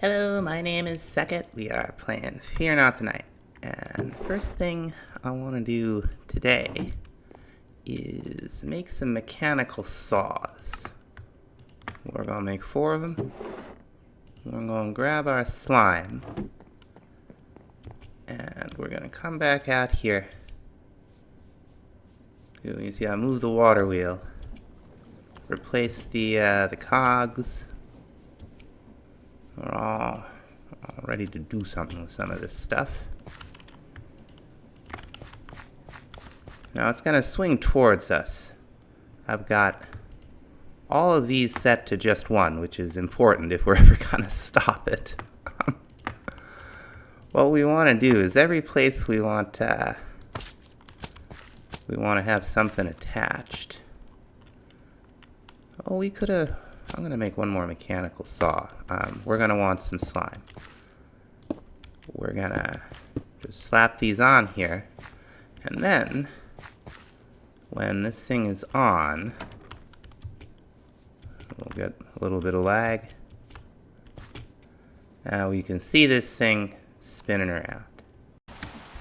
Hello, my name is Sekit. We are playing Fear Not the Night. And first thing I want to do today is make some mechanical saws. We're going to make 4 of them. We're going to grab our slime. And we're going to come back out here. You see I move the water wheel. Replace the cogs. We're all ready to do something with some of this stuff. Now it's going to swing towards us. I've got all of these set to just 1, which is important if we're ever going to stop it. What we want to do is every place we want to have something attached. Oh, we could have... I'm going to make 1 more mechanical saw. We're going to want some slime. We're going to just slap these on here. And then, when this thing is on, we'll get a little bit of lag. Now we can see this thing spinning around.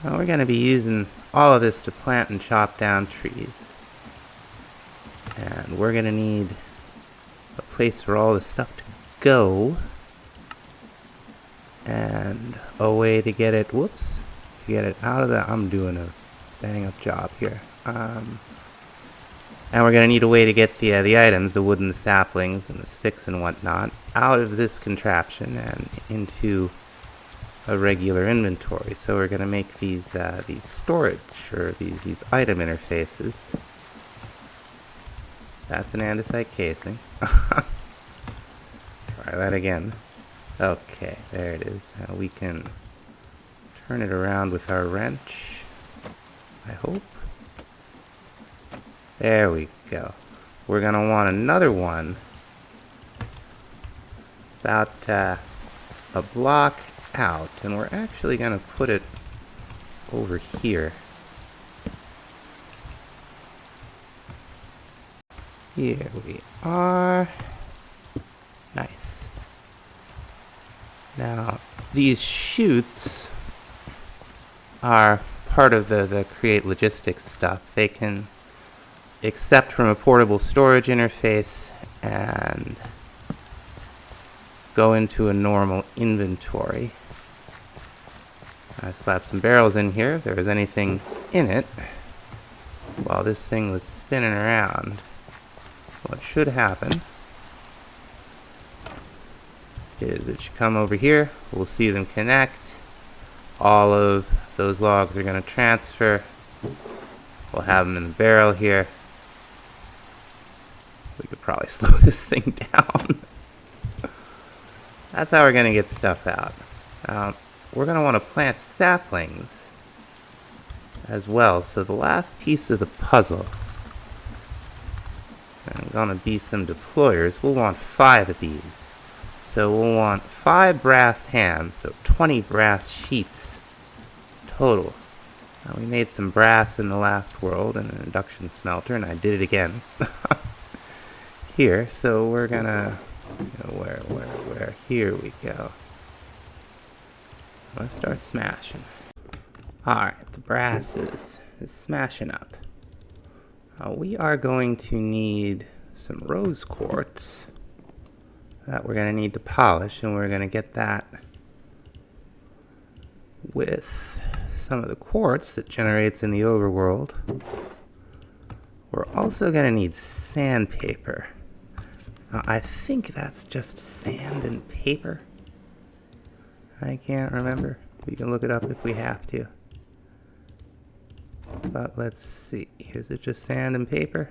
Now we're going to be using all of this to plant and chop down trees. And we're going to need a place for all this stuff to go. And a way to get it, whoops, to get it out of the, I'm doing a bang up job here. And we're going to need a way to get the items, the wood and the saplings and the sticks and whatnot, out of this contraption and into a regular inventory. So we're going to make these storage, or these item interfaces. That's an andesite casing. Try that again. Okay, there it is. Now we can turn it around with our wrench, I hope. There we go. We're going to want another one about a block out, and we're actually going to put it over here. Here we are. Nice. Now, these chutes are part of the create logistics stuff. They can accept from a portable storage interface and go into a normal inventory. I slapped some barrels in here if there was anything in it while this thing was spinning around. What should happen is it should come over here. We'll see them connect. All of those logs are going to transfer. We'll have them in the barrel here. We could probably slow this thing down. That's how we're going to get stuff out. We're going to want to plant saplings as well. So the last piece of the puzzle are going to be some deployers. We'll want 5 of these. So we'll want 5 brass hands, so 20 brass sheets total. Now we made some brass in the last world in an induction smelter, and I did it again here. So we're gonna, where? Here we go. Let's start smashing. Alright, the brass is smashing up. We are going to need some rose quartz that we're going to need to polish, and we're going to get that with some of the quartz that generates in the overworld. We're also going to need sandpaper. I think that's just sand and paper. I can't remember. We can look it up if we have to. But let's see. Is it just sand and paper?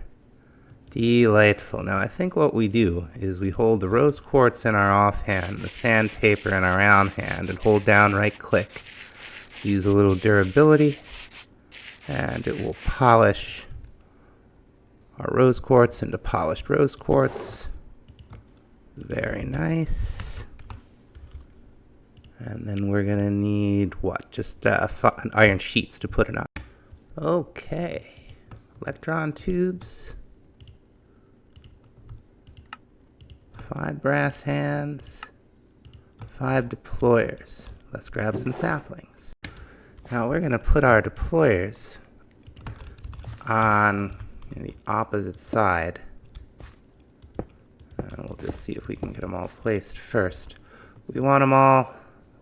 Delightful. Now I think what we do is we hold the rose quartz in our offhand, the sandpaper in our round hand, and hold down right click. Use a little durability, and it will polish our rose quartz into polished rose quartz. Very nice. And then we're going to need what? Just iron sheets to put it on. Okay. Electron tubes. 5 brass hands. 5 deployers. Let's grab some saplings. Now we're going to put our deployers on the opposite side. And we'll just see if we can get them all placed first. We want them all,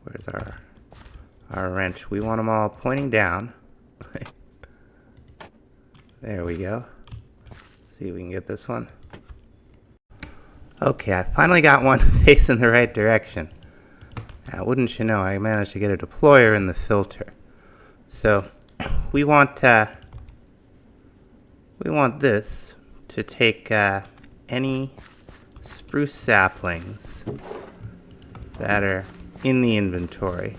where's our wrench? We want them all pointing down. There we go. Let's see if we can get this one. Okay, I finally got one facing the right direction. Now, wouldn't you know, I managed to get a deployer in the filter. So, we want this to take any spruce saplings that are in the inventory,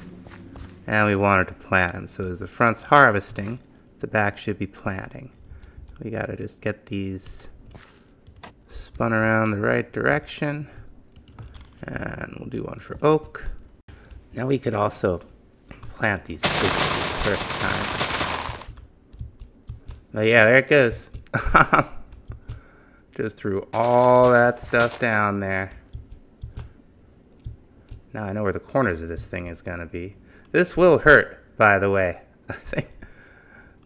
and we want it to plant them. So as the front's harvesting, the back should be planting. We gotta just get these spun around the right direction, and we'll do one for oak. Now we could also plant these first time. But yeah, there it goes. Just threw all that stuff down there. Now I know where the corners of this thing is gonna be. This will hurt, by the way. I think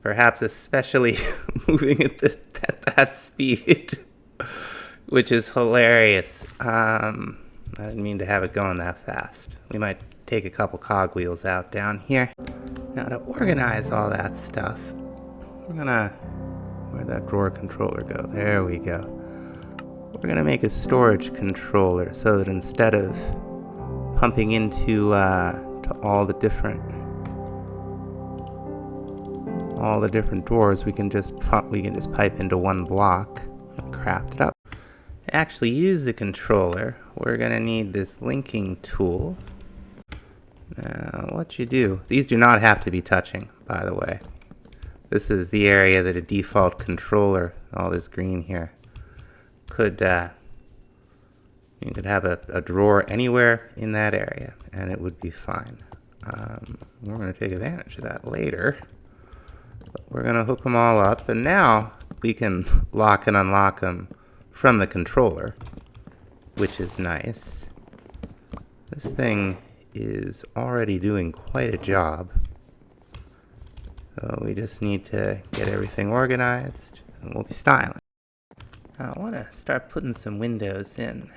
perhaps especially moving at that speed, which is hilarious. I didn't mean to have it going that fast. We might take a couple cogwheels out down here. Now to organize all that stuff, we're gonna, where'd that drawer controller go? There we go. We're gonna make a storage controller so that instead of pumping into to all the different drawers, we can just pipe into one block and craft it up. To actually use the controller, we're gonna need this linking tool. Now, what you do, these do not have to be touching, by the way. This is the area that a default controller, all this green here, could, you could have a drawer anywhere in that area, and it would be fine. We're going to take advantage of that later. But we're going to hook them all up, and now we can lock and unlock them from the controller, which is nice. This thing is already doing quite a job. So we just need to get everything organized, and we'll be styling. Now I want to start putting some windows in.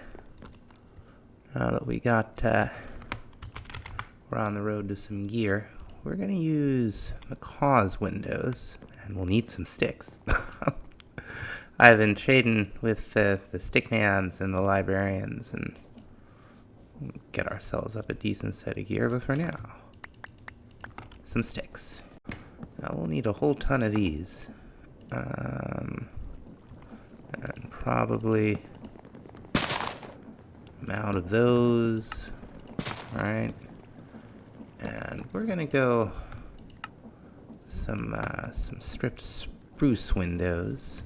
Now that we got, we're on the road to some gear, we're going to use Macaw's windows, and we'll need some sticks. I've been trading with the stickmans and the librarians, and get ourselves up a decent set of gear, but for now, some sticks. Now we'll need a whole ton of these. And probably amount of those. Alright. And we're gonna go some stripped spruce windows.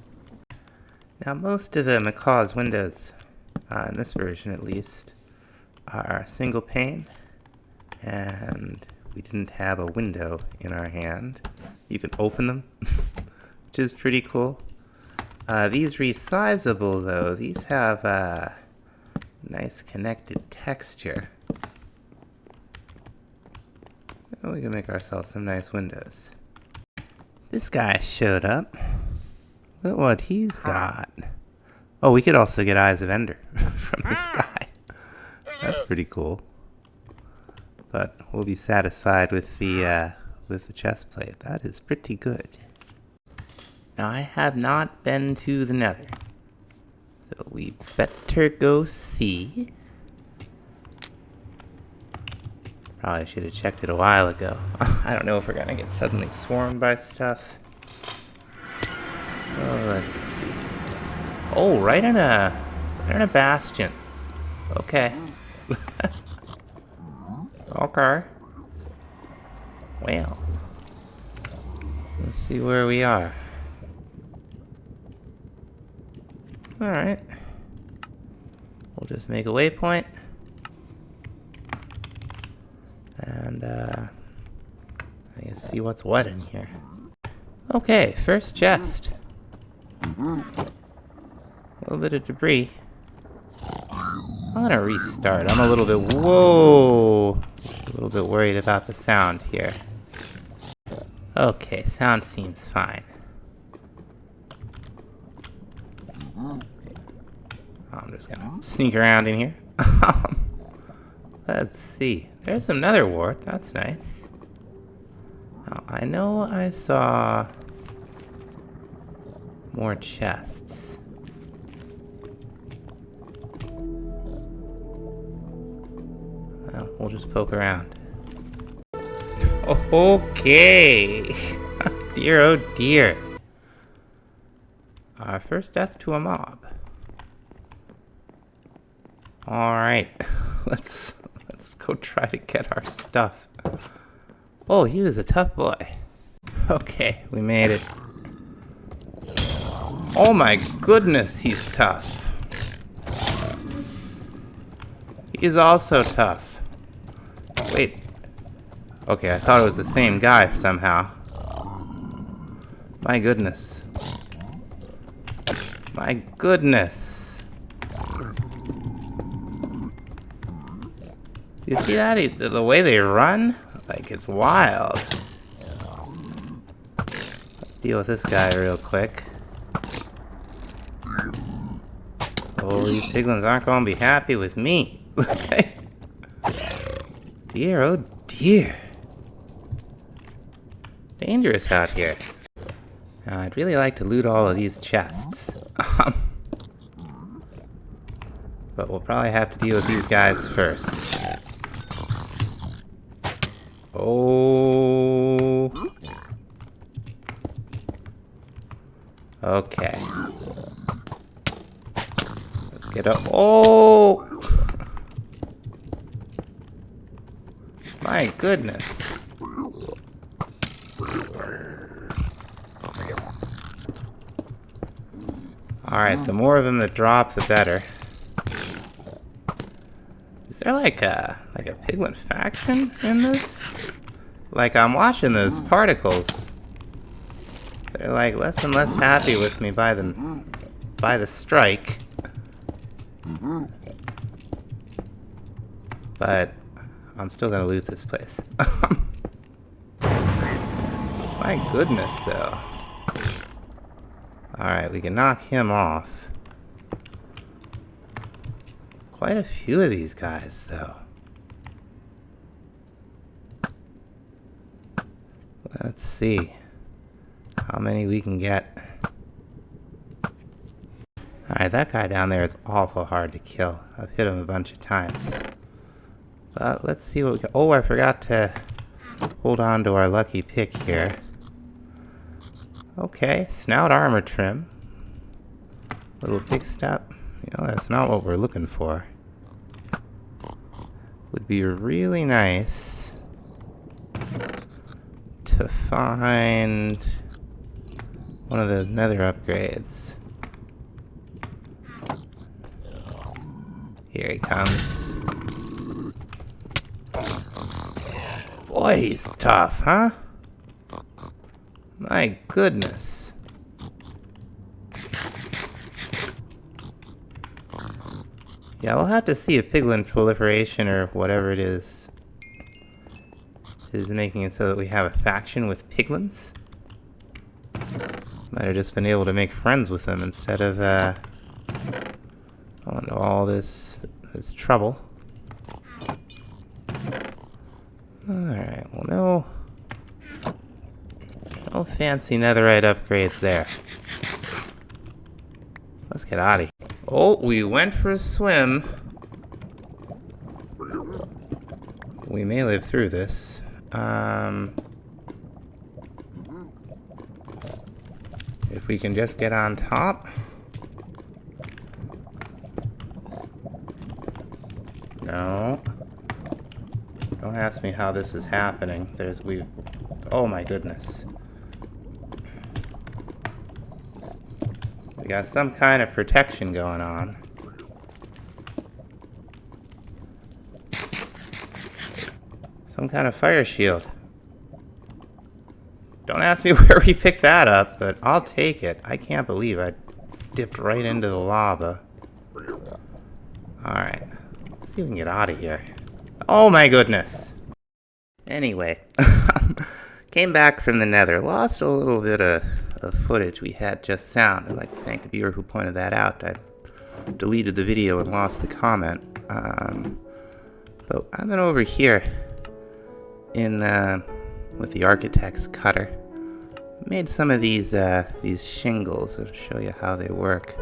Now most of the Macaw's windows, in this version at least, are single pane, and we didn't have a window in our hand. You can open them, which is pretty cool. These resizable though, these have a nice connected texture. And we can make ourselves some nice windows. This guy showed up. Look what he's got. Oh, we could also get Eyes of Ender from this guy. That's pretty cool. But we'll be satisfied with the chest plate. That is pretty good. Now I have not been to the Nether, so we better go see. Probably should have checked it a while ago. I don't know if we're gonna get suddenly swarmed by stuff. Oh, let's see. Oh, right in a bastion. Okay. Okay. Well, let's see where we are. Alright. We'll just make a waypoint. And, I guess see what's what in here. Okay, first chest. A little bit of debris. I'm gonna restart. I'm a little bit... Whoa! little bit worried about the sound here. Okay, sound seems fine. I'm just gonna sneak around in here. Let's see. There's some nether wart. That's nice. Now, I know I saw more chests. Well, we'll just poke around. Okay. Dear, oh dear. Our first death to a mob. Alright. Let's go try to get our stuff. Oh, he was a tough boy. Okay, we made it. Oh my goodness, he's tough. He's also tough. Wait. Okay, I thought it was the same guy somehow. My goodness. My goodness. You see that? The way they run? Like, it's wild. Let's deal with this guy real quick. Oh, these piglins aren't going to be happy with me. Dear, oh dear. Dangerous out here. Now, I'd really like to loot all of these chests. But we'll probably have to deal with these guys first. Oh. Okay. Let's get up. Oh! My goodness. Alright, the more of them that drop, the better. Is there like a piglin faction in this? Like, I'm watching those particles. They're like less and less happy with me by the strike. But I'm still gonna loot this place. My goodness, though. Alright, we can knock him off. Quite a few of these guys, though. Let's see how many we can get. Alright, that guy down there is awful hard to kill. I've hit him a bunch of times. But let's see what we got. Oh, I forgot to hold on to our lucky pick here. Okay, snout armor trim. Little pick step. You know, that's not what we're looking for. Would be really nice to find one of those nether upgrades. Here he comes. Boy, he's tough, huh? My goodness. Yeah, we'll have to see if piglin proliferation or whatever it is making it so that we have a faction with piglins. Might have just been able to make friends with them instead of going to all this trouble. Alright, well no fancy netherite upgrades there. Let's get out of here. Oh, we went for a swim. We may live through this. If we can just get on top. No. Don't ask me how this is happening. Oh my goodness. We got some kind of protection going on. Some kind of fire shield. Don't ask me where we picked that up, but I'll take it. I can't believe I dipped right into the lava. Alright. Let's see if we can get out of here. Oh my goodness. Anyway, came back from the Nether. Lost a little bit of footage we had just sound. I'd like to thank the viewer who pointed that out. I deleted the video and lost the comment. But I've been over here in with the architect's cutter. Made some of these shingles. I'll show you how they work.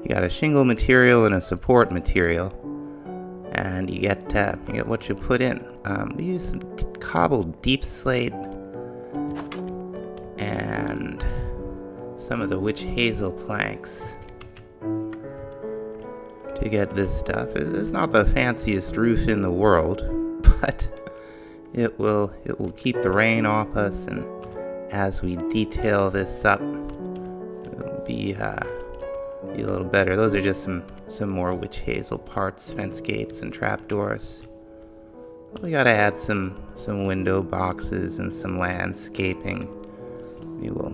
You got a shingle material and a support material, and you get what you put in. We use some cobbled deep slate and some of the witch hazel planks to get this stuff. It's not the fanciest roof in the world, but it will keep the rain off us, and as we detail this up, it'll be a little better. Those are just some more witch hazel parts, fence gates and trapdoors. We gotta add some window boxes and some landscaping. We will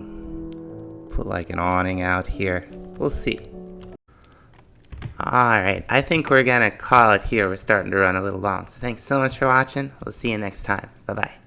put like an awning out here. We'll see. Alright, I think we're gonna call it here. We're starting to run a little long. So thanks so much for watching. We'll see you next time. Bye-bye.